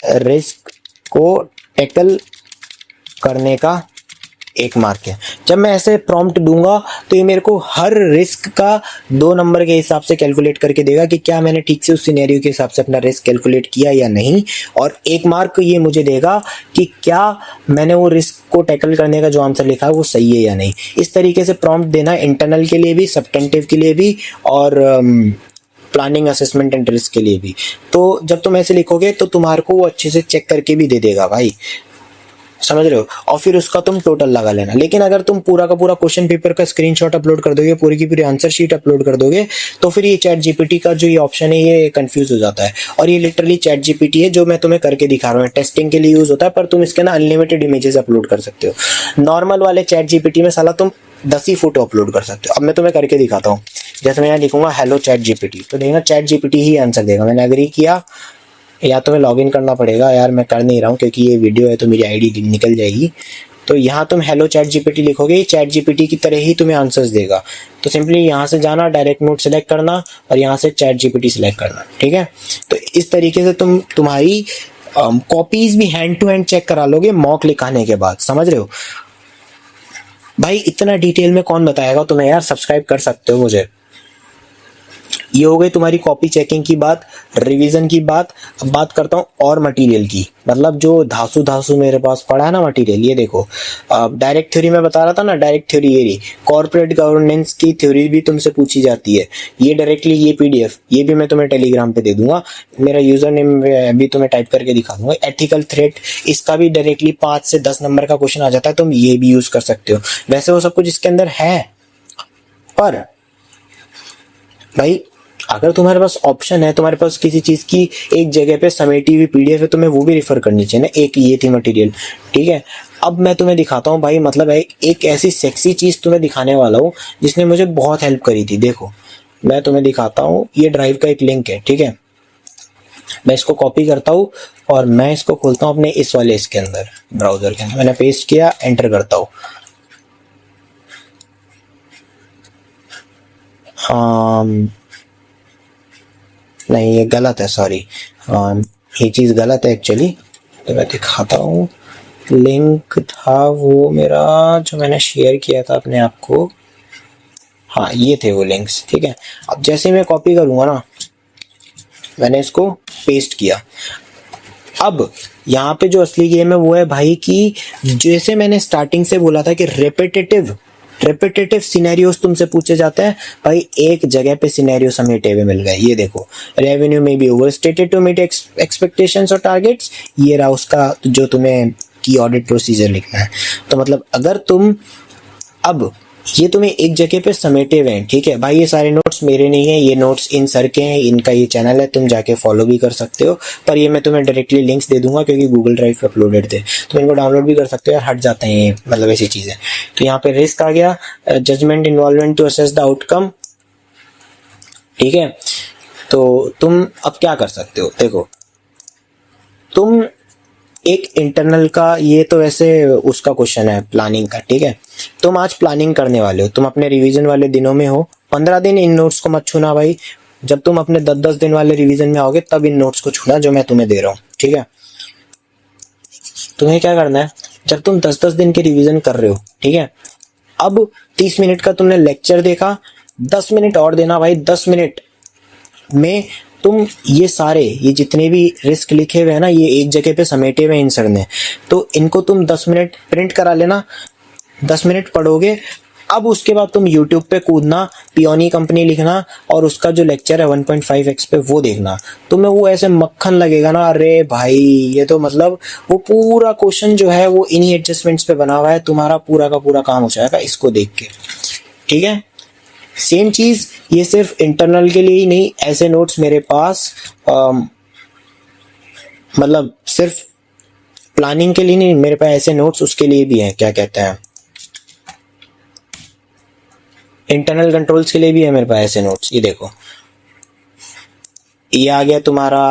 A: रिस्क को टैकल करने का 1 मार्क है। जब मैं ऐसे प्रॉम्प्ट दूंगा तो ये मेरे को हर रिस्क का 2 नंबर के हिसाब से कैलकुलेट करके देगा कि क्या मैंने ठीक से उस सिनेरियो के हिसाब से अपना रिस्क कैलकुलेट किया या नहीं, और 1 मार्क ये मुझे देगा कि क्या मैंने वो रिस्क को टैकल करने का जो आंसर लिखा है वो सही है या नहीं। इस तरीके से प्रॉम्प्ट देना इंटरनल के लिए भी, सब्टेंटिव के लिए भी, और प्लानिंग असेसमेंट एंड रिस्क के लिए भी। तो जब तुम ऐसे लिखोगे तो तुम्हारे को वो अच्छे से चेक करके भी दे देगा भाई, समझ रहे हो, और फिर उसका तुम टोटल लगा लेना। लेकिन अगर तुम पूरा का पूरा क्वेश्चन पेपर का स्क्रीनशॉट अपलोड कर दोगे, पूरी की पूरी आंसर शीट अपलोड कर दोगे, तो फिर ये चैट GPT का जो ये ऑप्शन है ये कंफ्यूज हो जाता है। और ये लिटरली चैट GPT है जो मैं तुम्हें करके दिखा रहा हूँ, टेस्टिंग के लिए यूज होता है, पर तुम इसके ना अनलिमिटेड इमेजेस अपलोड कर सकते हो। नॉर्मल वाले चैट GPT में साला तुम 10 ही फोटो अपलोड कर सकते हो। अब मैं तुम्हें करके दिखाता हूँ, जैसे मैं यहाँ लिखूंगा हेलो चैट GPT, तो देखना चैट GPT ही आंसर देगा। मैंने एग्री किया, या तो मैं लॉगिन करना पड़ेगा, यार मैं कर नहीं रहा हूँ क्योंकि ये वीडियो है तो मेरी आईडी निकल जाएगी। तो यहाँ तुम हेलो चैट GPT लिखोगे, चैट GPT की तरह ही तुम्हें आंसर्स देगा। तो सिंपली यहाँ से जाना, डायरेक्ट मोड सेलेक्ट करना और यहाँ से चैट GPT सेलेक्ट करना, ठीक है। तो इस तरीके से तुम तुम्हारी कॉपीज भी हैंड टू हैंड चेक करा लोगे मॉक लिखाने के बाद, समझ रहे हो भाई। इतना डिटेल में कौन बताएगा तुम्हें यार, सब्सक्राइब कर सकते हो मुझे। ये हो गई तुम्हारी कॉपी चेकिंग की बात, रिवीजन की बात। अब बात करता हूँ और मटेरियल की, मतलब जो धासु मेरे पास पड़ा है ना मटेरियल, ये देखो। डायरेक्ट थ्योरी में बता रहा था ना, डायरेक्ट थ्योरी ये रही। कॉर्पोरेट गवर्नेंस की थ्योरी भी तुमसे पूछी जाती है, ये डायरेक्टली ये PDF ये भी मैं तुम्हें टेलीग्राम पे दे दूंगा। मेरा यूजर नेम भी तुम्हें टाइप करके दिखा दूंगा। एथिकल थ्रेट, इसका भी डायरेक्टली 5 से 10 नंबर का क्वेश्चन आ जाता है, तुम ये भी यूज कर सकते हो। वैसे वो सब कुछ इसके अंदर है, पर भाई अगर तुम्हारे पास ऑप्शन है, तुम्हारे पास किसी चीज की एक जगह पे समेटी हुई PDF है, तुम्हें वो भी रिफर करनी चाहिए ना। एक ये थी मटेरियल, ठीक है। अब मैं तुम्हें दिखाता हूँ भाई, मतलब एक ऐसी सेक्सी चीज तुम्हें दिखाने वाला हूँ जिसने मुझे बहुत हेल्प करी थी। देखो मैं तुम्हें दिखाता हूँ, ये ड्राइव का एक लिंक है, ठीक है। मैं इसको कॉपी करता हूँ और मैं इसको खोलता हूँ अपने इस वाले इसके अंदर, ब्राउजर के अंदर। मैंने पेस्ट किया, एंटर करता हूँ। नहीं ये गलत है, सॉरी, ये चीज़ गलत है एक्चुअली। तो मैं दिखाता हूँ, लिंक था वो मेरा जो मैंने शेयर किया था अपने आप को, हाँ ये थे वो लिंक्स, ठीक है। अब जैसे मैं कॉपी करूँगा ना, मैंने इसको पेस्ट किया। अब यहाँ पे जो असली गेम है वो है भाई कि जैसे मैंने स्टार्टिंग से बोला था कि रेपिटेटिव सिनेरियोस तुमसे पूछे जाते हैं भाई, एक जगह पे सिनेरियो समेटे हुए मिल गए। ये देखो, रेवेन्यू में भी ओवरस्टेटेड टू मीट एक्सपेक्टेशंस और टारगेट्स, ये रहा उसका जो तुम्हें की ऑडिट प्रोसीजर लिखना है। तो मतलब अगर तुम अब ये तुम्हें एक जगह पे समेटे हुए हैं, ठीक है भाई। ये सारे नोट्स मेरे नहीं है, ये नोट्स इन सर के हैं, इनका ये चैनल है, तुम जाके फॉलो भी कर सकते हो। पर ये मैं तुम्हें डायरेक्टली लिंक्स दे दूंगा क्योंकि गूगल ड्राइव पे अपलोडेड थे, तो इनको डाउनलोड भी कर सकते हो। हट जाते हैं ये, मतलब ऐसी चीजें। तो यहाँ पे रिस्क आ गया, judgement involvement to assess the outcome, ठीक है। तो तुम अब क्या कर सकते हो, देखो तुम एक इंटरनल का, ये तो वैसे उसका क्वेश्चन है प्लानिंग का, ठीक है। तुम आज प्लानिंग करने वाले हो, तुम अपने रिवीजन वाले दिनों में हो। 15 दिन इन नोट्स को मत छूना भाई। जब तुम अपने 10-10 दिन वाले रिवीजन में आओगे तब इन नोट्स को छूना जो मैं तुम्हें दे रहा हूँ, ठीक है। तुम्हें क्या करना है, जब तुम 10-10 दिन के रिवीजन कर रहे हो, ठीक है, अब 30 मिनट का तुमने लेक्चर देखा, 10 मिनट और देना भाई। 10 मिनट में तुम ये सारे, ये जितने भी रिस्क लिखे हुए हैं ना, ये एक जगह पे समेटे हुए हैं इन सर ने, तो इनको तुम 10 मिनट प्रिंट करा लेना, 10 मिनट पढ़ोगे। अब उसके बाद तुम YouTube पे कूदना, पियोनी कंपनी लिखना और उसका जो लेक्चर है 1.5x पे वो देखना, तुम्हें वो ऐसे मक्खन लगेगा ना, अरे भाई ये तो मतलब वो पूरा क्वेश्चन जो है वो इन्हीं एडजस्टमेंट्स पे बना हुआ है, तुम्हारा पूरा का पूरा काम हो जाएगा इसको देख के। ठीक है, सेम चीज ये सिर्फ इंटरनल के लिए ही नहीं, ऐसे नोट्स मेरे पास मतलब सिर्फ प्लानिंग के लिए नहीं, मेरे पास ऐसे नोट्स उसके लिए भी हैं, क्या कहते हैं, इंटरनल कंट्रोल्स के लिए भी है मेरे पास ऐसे नोट्स। ये देखो, ये आ गया तुम्हारा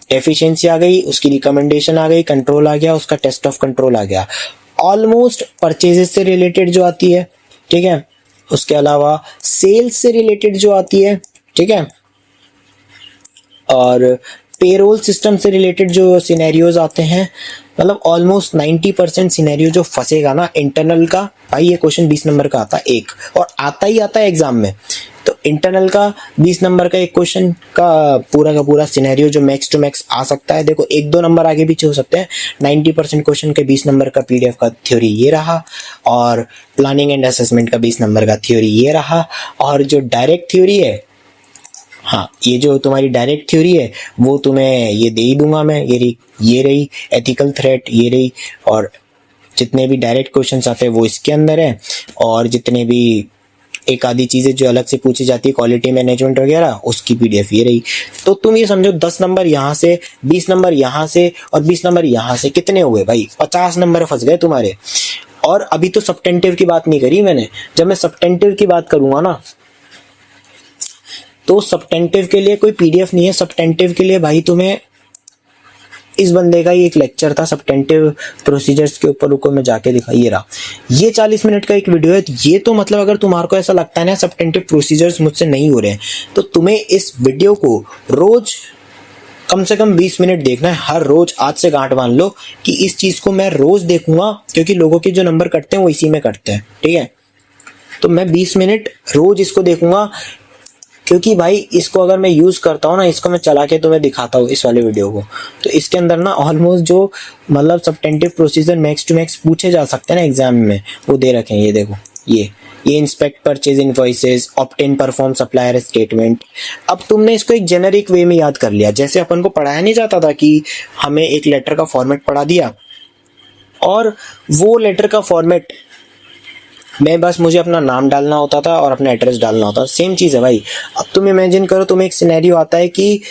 A: एफिशिएंसी आ गई, उसकी रिकमेंडेशन आ गई, कंट्रोल आ गया, उसका टेस्ट ऑफ कंट्रोल आ गया, ऑलमोस्ट परचेजेस से रिलेटेड जो आती है, ठीक है, उसके अलावा सेल्स से रिलेटेड जो आती है, ठीक है, और पेरोल सिस्टम से रिलेटेड जो सिनेरियोज आते हैं, मतलब ऑलमोस्ट 90% सिनेरियो जो फंसेगा ना इंटरनल का, भाई ये क्वेश्चन 20 नंबर का आता है एक, और आता ही आता है एग्जाम में, तो इंटरनल का 20 नंबर का एक क्वेश्चन का पूरा सिनेरियो जो मैक्स टू मैक्स आ सकता है, देखो 1-2 नंबर आगे पीछे हो सकते हैं, 90% क्वेश्चन के 20 नंबर का पीडीएफ का थ्योरी ये रहा, और प्लानिंग एंड असेसमेंट का 20 नंबर का थ्योरी ये रहा, और जो डायरेक्ट थ्योरी है, हाँ ये जो तुम्हारी डायरेक्ट थ्योरी है वो तुम्हें ये दे ही दूंगा मैं, ये रही एथिकल थ्रेट, ये रही, और जितने भी डायरेक्ट क्वेश्चंस आते हैं वो इसके अंदर है, और जितने भी एक आधी चीजें जो अलग से पूछी जाती है क्वालिटी मैनेजमेंट वगैरह, उसकी पीडीएफ ये रही। तो तुम ये समझो 10 नंबर यहाँ से, 20 नंबर यहाँ से और 20 नंबर यहाँ से, कितने हुए भाई, 50 नंबर फंस गए तुम्हारे। और अभी तो सब्टेंटिव की बात नहीं करी मैंने, जब मैं सब्टेंटिव की बात करूंगा ना, तो सब्टेंटिव के लिए कोई पीडीएफ नहीं है, सब्टेंटिव के लिए भाई तुम्हें इस बंदे का ही एक लेक्चर था सब्टेंटिव प्रोसीजर्स के ऊपर, रुको मैं जाके दिखाइए रहा, ये 40 मिनट का एक वीडियो है। ये तो मतलब अगर तुम्हारे को ऐसा लगता है ना सब्टेंटिव प्रोसीजर्स मुझसे नहीं हो रहे हैं, तो तुम्हें इस वीडियो को रोज कम से कम 20 मिनट देखना है, हर रोज। आज से गांठ बांध लो कि इस चीज को मैं रोज देखूंगा, क्योंकि लोगों के जो नंबर कटते हैं वो इसी में कटते हैं, ठीक है। तो मैं 20 मिनट रोज इसको देखूंगा, क्योंकि भाई इसको अगर मैं यूज करता हूँ ना, इसको मैं चला के तुम्हें दिखाता हूँ इस वाले वीडियो को, तो इसके अंदर ना ऑलमोस्ट जो मतलब सब्टेंटिव प्रोसीजर मैक्स टू मैक्स पूछे जा सकते हैं ना एग्जाम में, वो दे रखे हैं। ये देखो, ये inspect purchase invoices, obtain perform supplier statement. अब तुमने इसको एक जेनरिक वे में याद कर लिया, जैसे अपन को पढ़ाया नहीं जाता था कि हमें एक लेटर का फॉर्मेट पढ़ा दिया और वो लेटर का फॉर्मेट मैं बस मुझे अपना नाम डालना होता था और अपना एड्रेस डालना होता था, सेम चीज़ है भाई। अब तुम इमेजिन करो, तुम्हें एक सिनेरियो आता है कि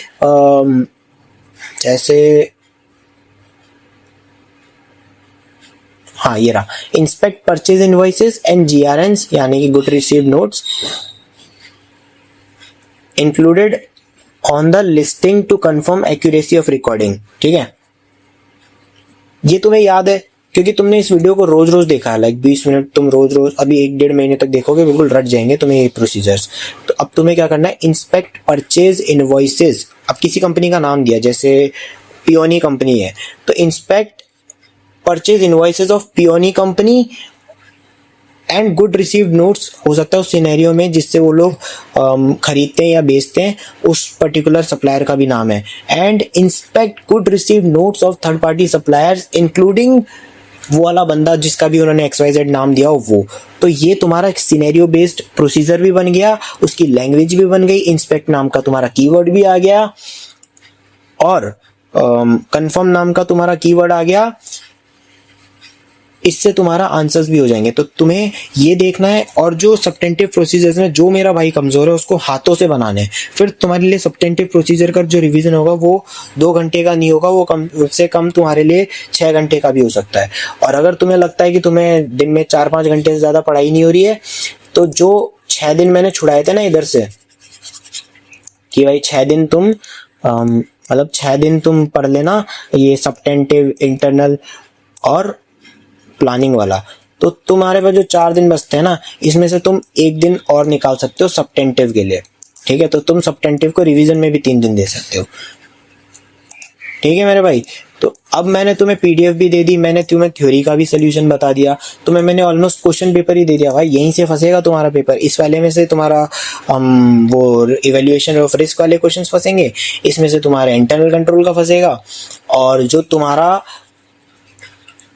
A: जैसे हाँ ये रहा, inspect purchase invoices and GRNs यानी कि good received notes included on the listing to confirm accuracy of recording, ठीक है। ये तुम्हें याद है क्योंकि तुमने इस वीडियो को रोज रोज देखा है, लाइक 20 मिनट तुम रोज रोज अभी 1-1.5 महीने तक देखोगे, बिल्कुल रट जाएंगे तुम्हें ये प्रोसीजर्स। तो अब तुम्हें क्या करना है, इंस्पेक्ट परचेज इनवॉइसेस, अब किसी कंपनी का नाम दिया, जैसे पियोनी कंपनी है, तो inspect purchase invoices of peony company and good received notes, हो सकता है उस सिनेरियो में जिससे वो लोग खरीदते हैं या बेचते हैं उस पर्टिकुलर सप्लायर का भी नाम है, and inspect good received notes of third party suppliers including वो वाला बंदा जिसका भी उन्होंने XYZ नाम दिया हो वो। तो ये तुम्हारा सिनेरियो बेस्ड प्रोसीजर भी बन गया, उसकी लैंग्वेज भी बन गई, इंस्पेक्ट नाम का तुम्हारा कीवर्ड भी आ गया और कंफर्म नाम का तुम्हारा कीवर्ड आ गया। इससे तुम्हारा आंसर्स भी हो जाएंगे। तो तुम्हें ये देखना है, और जो सब्टेंटिव प्रोसीजर्स में जो मेरा भाई कमजोर है उसको हाथों से बनाने हैं। फिर तुम्हारे लिए सब्टेंटिव प्रोसीजर का जो रिवीजन होगा वो 2 घंटे का नहीं होगा, वो कम से कम तुम्हारे लिए 6 घंटे का भी हो सकता है। और अगर तुम्हें लगता है कि तुम्हें दिन में 4-5 घंटे से ज्यादा पढ़ाई नहीं हो रही है, तो जो 6 दिन मैंने छुड़ाए थे ना इधर से कि भाई 6 दिन तुम मतलब 6 दिन तुम पढ़ लेना ये सब्टेंटिव, इंटरनल और प्लानिंग वाला, तो तुम्हारे पास जो 4 दिन बचते हैं ना, इसमें से तुम 1 दिन और निकाल सकते हो सब्टेंटिव के लिए, ठीक है। तो तुम सब्टेंटिव को रिवीजन में भी 3 दिन दे सकते हो, ठीक है मेरे भाई। तो अब मैंने तुम्हें पीडीएफ भी दे दी, मैंने तुम्हें थ्योरी का भी सोल्यूशन बता दिया, तुम्हें मैंने ऑलमोस्ट क्वेश्चन पेपर ही दे दिया भाई, यहीं से फंसेगा तुम्हारा पेपर। इस वाले में से तुम्हारा वो इवैल्यूएशन ऑफ रिस्क वाले क्वेश्चंस फंसेंगे, इसमें से तुम्हारा इंटरनल कंट्रोल का फंसेगा, और जो तुम्हारा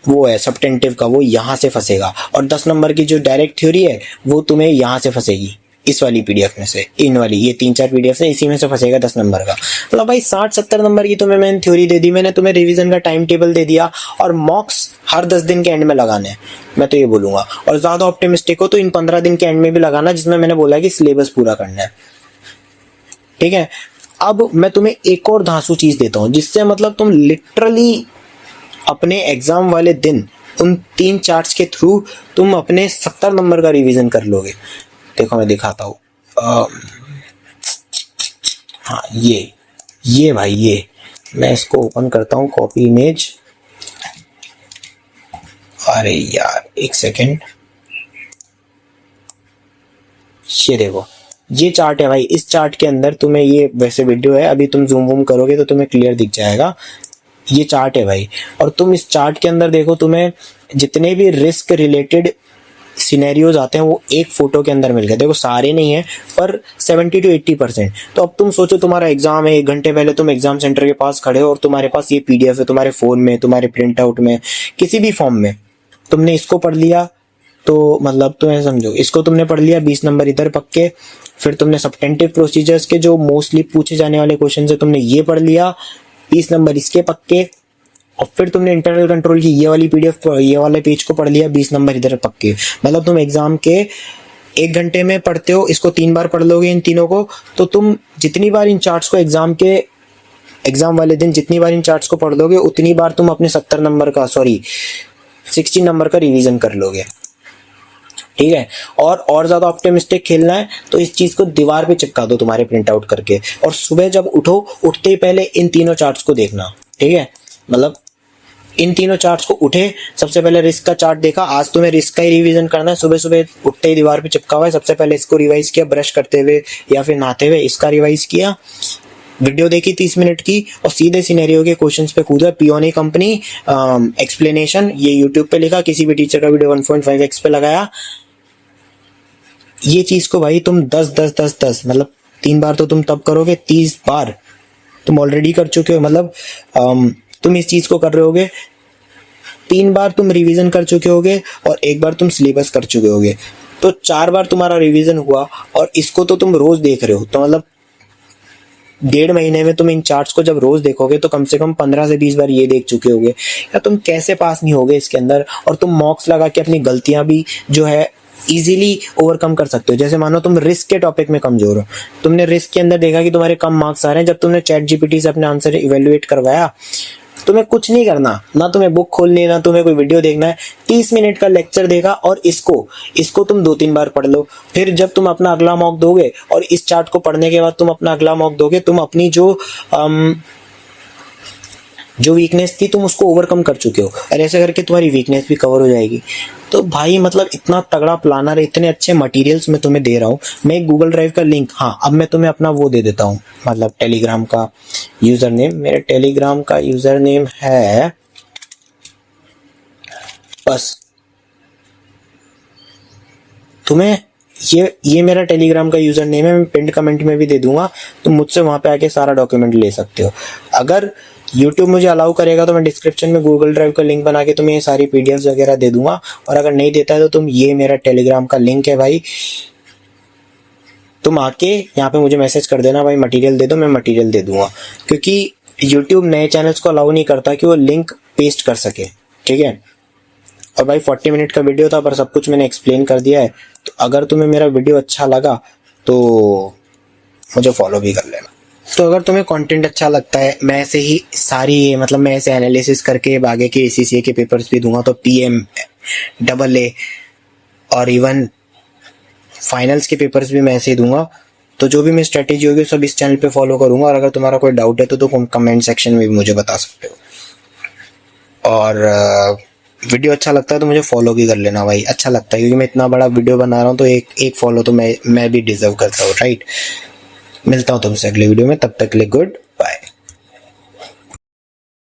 A: वो है सब्टेंटिव का वो यहाँ से फंसेगा, और 10 नंबर की जो डायरेक्ट थ्योरी है वो तुम्हें यहाँ से फंसेगी, इस वाली पीडीएफ में से, इन वाली ये 3-4 पीडीएफ है, इसी में से फंसेगा 10 नंबर का। मतलब भाई 60-70 नंबर की तुम्हें मैंने थ्योरी दे दी, मैंने तुम्हें रिवीजन का टाइम टेबल दे दिया, और मॉक्स हर 10 दिन के एंड में लगाने हैं, मैं तो ये बोलूंगा। और ज्यादा ऑप्टिमिस्टिक हो तो इन 15 दिन के एंड में भी लगाना, जिसमें मैंने बोला कि सिलेबस पूरा करना है, ठीक है। अब मैं तुम्हें एक और धांसू चीज देता हूँ, जिससे मतलब तुम लिटरली अपने एग्जाम वाले दिन उन 3 चार्ट्स के थ्रू तुम अपने 70 नंबर का रिवीजन कर लोगे। देखो मैं दिखाता हूँ, हाँ ये भाई, ये मैं इसको ओपन करता हूँ, कॉपी इमेज, अरे यार एक सेकेंड, ये देखो ये चार्ट है भाई। इस चार्ट के अंदर तुम्हें, ये वैसे वीडियो है, अभी तुम जूम वूम करोगे तो तुम्हें क्लियर दिख जाएगा, ये चार्ट है भाई। और तुम इस चार्ट के अंदर देखो, तुम्हें जितने भी रिस्क रिलेटेड सिनेरियोज आते हैं वो एक फोटो के अंदर मिल गए। देखो सारे नहीं है पर 70 to 80%। तो अब तुम सोचो तुम्हारा एग्जाम है, 1 घंटे पहले तुम एग्जाम सेंटर के पास खड़े हो और तुम्हारे पास ये पीडीएफ है, तुम्हारे फोन में, तुम्हारे प्रिंट आउट में, किसी भी फॉर्म में तुमने इसको पढ़ लिया, तो मतलब तुम्हें समझो इसको तुमने पढ़ लिया, 20 नंबर इधर पक्के। फिर तुमने सब्टेंटिव प्रोसीजर्स के जो मोस्टली पूछे जाने वाले क्वेश्चन है तुमने ये पढ़ लिया, 20 नंबर इसके पक्के। और फिर तुमने इंटरनल कंट्रोल की ये वाली पीडीएफ, ये वाले पेज को पढ़ लिया, 20 नंबर इधर पक्के। मतलब तुम एग्जाम के 1 घंटे में पढ़ते हो, इसको 3 बार पढ़ लोगे इन तीनों को, तो तुम जितनी बार इन चार्ट्स को एग्जाम वाले दिन जितनी बार इन चार्ट्स को पढ़ लोगे उतनी बार तुम अपने 60 नंबर का रिवीजन कर लोगे, ठीक है। और ज्यादा ऑप्टिमिस्टिक खेलना है तो इस चीज को दीवार पे चिपका दो तुम्हारे प्रिंट आउट करके, और सुबह जब उठो, उठते ही पहले इन तीनों चार्ट्स को देखना, ठीक है। मतलब इन तीनों चार्ट्स को उठे, सबसे पहले रिस्क का चार्ट देखा, आज तुम्हें रिस्क का ही रिवीजन करना है, सुबह सुबह उठते ही दीवार पे चिपका हुआ है, सबसे पहले इसको रिवाइज किया, ब्रश करते हुए या फिर नहाते हुए इसका रिवाइज किया, वीडियो देखी 30 मिनट की, और सीधे सिनेरियो के क्वेश्चंस पे कूदा। पियोनी कंपनी एक्सप्लेनेशन, ये यूट्यूब पे लिखा, किसी भी टीचर का वीडियो 1.5x पे लगाया। ये चीज को भाई तुम 10 मतलब 3 बार तो तुम तब करोगे, 30 बार तुम ऑलरेडी कर चुके हो। मतलब तुम इस चीज को कर रहे होगे, 3 बार तुम रिवीजन कर चुके होगे और 1 बार तुम सिलेबस कर चुके होगे, तो 4 बार तुम्हारा रिवीजन हुआ। और इसको तो तुम रोज देख रहे हो, तो मतलब 1.5 महीने में तुम इन चार्ट्स को जब रोज देखोगे तो कम से कम 15 से 20 बार ये देख चुके होगे। या तुम कैसे पास नहीं होगे इसके अंदर। और तुम मॉक्स लगा के अपनी गलतियां भी जो है इजीली ओवरकम कर सकते हो। जैसे मानो तुम रिस्क के टॉपिक में कमजोर हो, तुमने रिस्क के अंदर देखा कि तुम्हारे कम मार्क्स आ रहे हैं, जब तुमने चैट जीपीटी से अपने आंसर इवेल्युएट करवाया, तुम्हें कुछ नहीं करना, ना तुम्हें बुक खोलनी है, ना तुम्हें कोई वीडियो देखना है, 30 मिनट का लेक्चर देखा और इसको तुम 2-3 बार पढ़ लो। फिर जब तुम अपना अगला मॉक दोगे और इस चार्ट को पढ़ने के बाद तुम अपना अगला मॉक दोगे, तुम अपनी जो वीकनेस थी तुम उसको ओवरकम कर चुके हो, और ऐसे करके तुम्हारी वीकनेस भी कवर हो जाएगी। तो भाई मतलब इतना तगड़ा प्लानर, इतने अच्छे मटेरियल्स मैं तुम्हें दे रहा हूँ। मैं एक गूगल ड्राइव का लिंक, हाँ अब मैं तुम्हें अपना वो दे देता हूँ, मतलब टेलीग्राम का यूजर नेम। मेरे टेलीग्राम का यूजर नेम है, बस तुम्हें ये मेरा टेलीग्राम का यूजर नेम है, मैं पिंड कमेंट में भी दे दूंगा, तुम मुझसे वहां पे आके सारा डॉक्यूमेंट ले सकते हो। अगर YouTube मुझे अलाउ करेगा तो मैं डिस्क्रिप्शन में गूगल ड्राइव का लिंक बना के तुम्हें ये सारी पीडीएफ वगैरह दे दूंगा। और अगर नहीं देता है तो तुम, ये मेरा टेलीग्राम का लिंक है भाई, तुम आके यहाँ पे मुझे मैसेज कर देना, भाई मटेरियल दे दो, मैं मटेरियल दे दूंगा। क्योंकि YouTube नए चैनल्स को अलाउ नहीं करता कि वो लिंक पेस्ट कर सके, ठीक है। और भाई 40 मिनट का वीडियो था पर सब कुछ मैंने एक्सप्लेन कर दिया है। तो अगर तुम्हें मेरा वीडियो अच्छा लगा तो मुझे फॉलो भी कर लेना। तो अगर तुम्हें कंटेंट अच्छा लगता है, मैं ऐसे ही सारी मतलब मैं ऐसे एनालिसिस करके आगे के ACCA के पेपर्स भी दूंगा, तो PM, AA और इवन फाइनल्स के पेपर्स भी मैं ऐसे ही दूंगा। तो जो भी मेरी स्ट्रेटेजी होगी सब इस चैनल पे फॉलो करूंगा। और अगर तुम्हारा कोई डाउट है तो तुम कमेंट सेक्शन में भी मुझे बता सकते हो। और वीडियो अच्छा लगता है तो मुझे फॉलो भी कर लेना भाई, अच्छा लगता है क्योंकि मैं इतना बड़ा वीडियो बना रहा हूँ, तो एक फॉलो तो मैं भी डिजर्व करता हूँ, राइट। मिलता हूँ तुमसे अगले वीडियो में, तब तक के लिए गुड